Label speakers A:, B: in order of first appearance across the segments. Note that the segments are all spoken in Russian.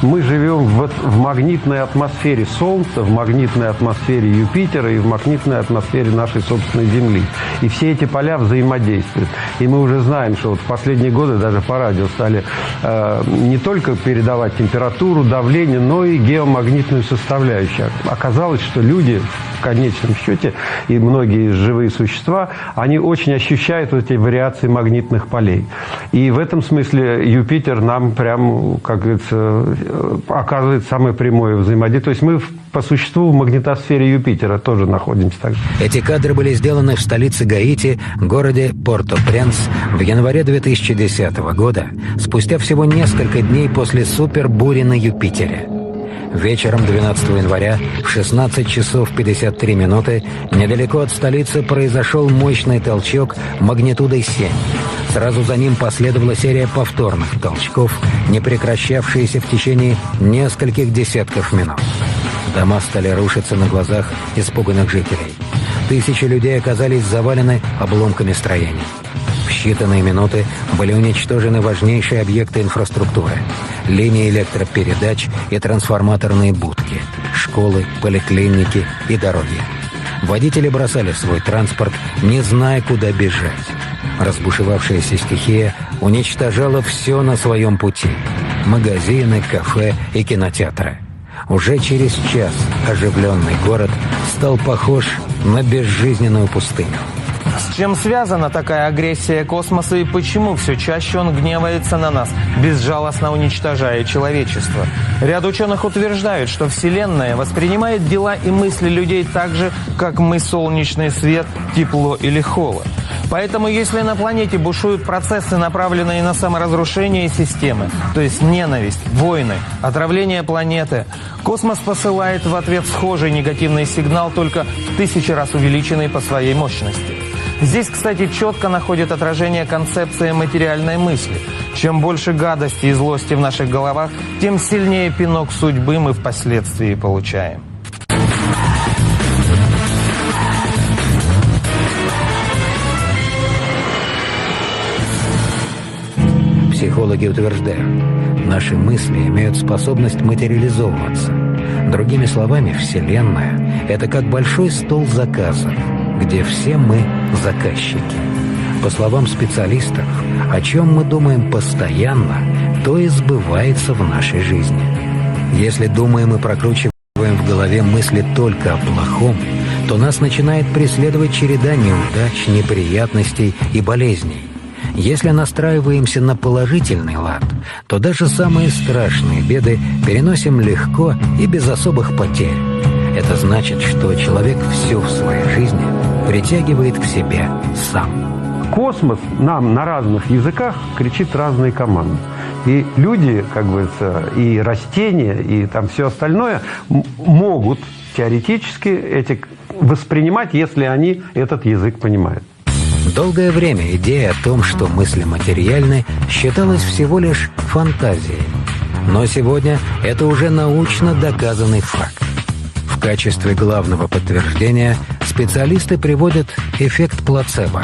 A: мы живем в магнитной атмосфере Солнца, в магнитной атмосфере Юпитера и в магнитной атмосфере нашей собственной Земли. И все эти поля взаимодействуют. И мы уже знаем, что вот в последние годы даже по радио стали не только передавать температуру, давление, но и геомагнитную составляющую. Оказалось, что люди в конечном счете и многие живые существа, они очень ощущают эти вариации магнитных полей. И в этом смысле Юпитер нам прям, как говорится, оказывает самое прямое взаимодействие. То есть мы по существу в магнитосфере Юпитера тоже находимся. Так.
B: Эти кадры были сделаны в столице Гаити, городе Порто-Пренс, в январе 2010 года, спустя всего несколько дней после супербури на Юпитере. Вечером 12 января в 16 часов 53 минуты недалеко от столицы произошел мощный толчок магнитудой 7. Сразу за ним последовала серия повторных толчков, не прекращавшиеся в течение нескольких десятков минут. Дома стали рушиться на глазах испуганных жителей. Тысячи людей оказались завалены обломками строений. В считанные минуты были уничтожены важнейшие объекты инфраструктуры: линии электропередач и трансформаторные будки, школы, поликлиники и дороги. Водители бросали свой транспорт, не зная, куда бежать. Разбушевавшаяся стихия уничтожала все на своем пути: магазины, кафе и кинотеатры. Уже через час оживленный город стал похож на безжизненную пустыню.
C: С чем связана такая агрессия космоса и почему все чаще он гневается на нас, безжалостно уничтожая человечество? Ряд ученых утверждают, что Вселенная воспринимает дела и мысли людей так же, как мы солнечный свет, тепло или холод. Поэтому, если на планете бушуют процессы, направленные на саморазрушение системы, то есть ненависть, войны, отравление планеты, космос посылает в ответ схожий негативный сигнал, только в 1000 раз увеличенный по своей мощности. Здесь, кстати, четко находит отражение концепция материальной мысли. Чем больше гадости и злости в наших головах, тем сильнее пинок судьбы мы впоследствии получаем.
B: Психологи утверждают, наши мысли имеют способность материализовываться. Другими словами, Вселенная — это как большой стол заказов, где все мы заказчики. По словам специалистов, о чем мы думаем постоянно, то и сбывается в нашей жизни. Если думаем и прокручиваем в голове мысли только о плохом, то нас начинает преследовать череда неудач, неприятностей и болезней. Если настраиваемся на положительный лад, то даже самые страшные беды переносим легко и без особых потерь. Это значит, что человек все в своей жизни притягивает к себе сам.
A: Космос нам на разных языках кричит разные команды. И люди, как говорится, и растения, и там все остальное могут теоретически эти воспринимать, если они этот язык понимают.
B: Долгое время идея о том, что мысли материальны, считалась всего лишь фантазией. Но сегодня это уже научно доказанный факт. В качестве главного подтверждения специалисты приводят эффект плацебо.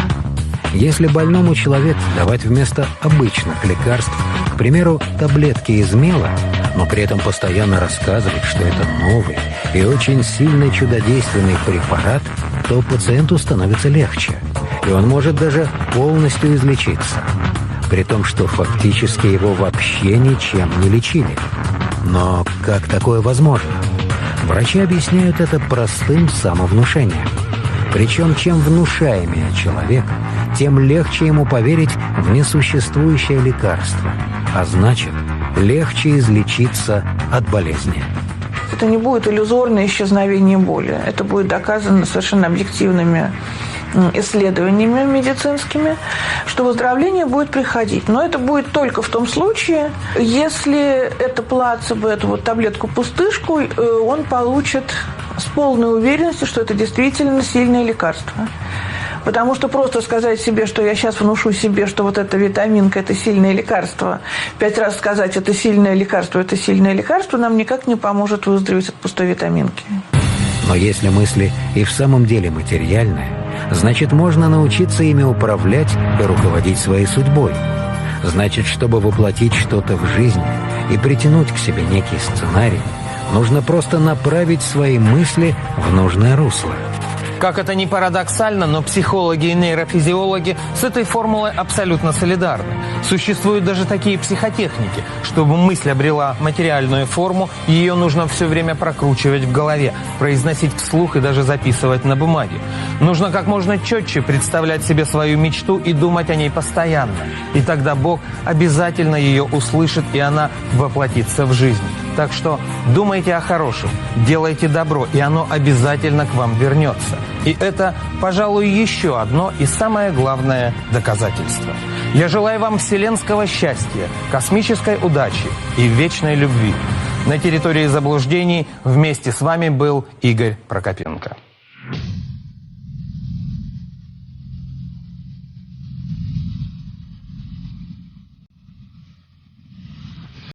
B: Если больному человеку давать вместо обычных лекарств, к примеру, таблетки из мела, но при этом постоянно рассказывать, что это новый и очень сильный чудодейственный препарат, то пациенту становится легче, и он может даже полностью излечиться, при том, что фактически его вообще ничем не лечили. Но как такое возможно? Врачи объясняют это простым самовнушением. Причем, чем внушаемее человек, тем легче ему поверить в несуществующее лекарство, а значит, легче излечиться от болезни.
D: Это не будет иллюзорное исчезновение боли. Это будет доказано совершенно объективными исследованиями медицинскими, что выздоровление будет приходить. Но это будет только в том случае, если это плацебо, эту вот таблетку-пустышку, он получит с полной уверенностью, что это действительно сильное лекарство. Потому что просто сказать себе, что я сейчас внушу себе, что вот эта витаминка – это сильное лекарство, 5 раз сказать – это сильное лекарство, нам никак не поможет выздороветь от пустой витаминки.
B: Но если мысли и в самом деле материальные, значит, можно научиться ими управлять и руководить своей судьбой. Значит, чтобы воплотить что-то в жизнь, и притянуть к себе некий сценарий, нужно просто направить свои мысли в нужное русло.
C: Как это ни парадоксально, но психологи и нейрофизиологи с этой формулой абсолютно солидарны. Существуют даже такие психотехники. Чтобы мысль обрела материальную форму, ее нужно все время прокручивать в голове, произносить вслух и даже записывать на бумаге. Нужно как можно четче представлять себе свою мечту и думать о ней постоянно. И тогда Бог обязательно ее услышит, и она воплотится в жизнь. Так что думайте о хорошем, делайте добро, и оно обязательно к вам вернется. И это, пожалуй, еще одно и самое главное доказательство. Я желаю вам вселенского счастья, космической удачи и вечной любви. На территории заблуждений вместе с вами был Игорь Прокопенко.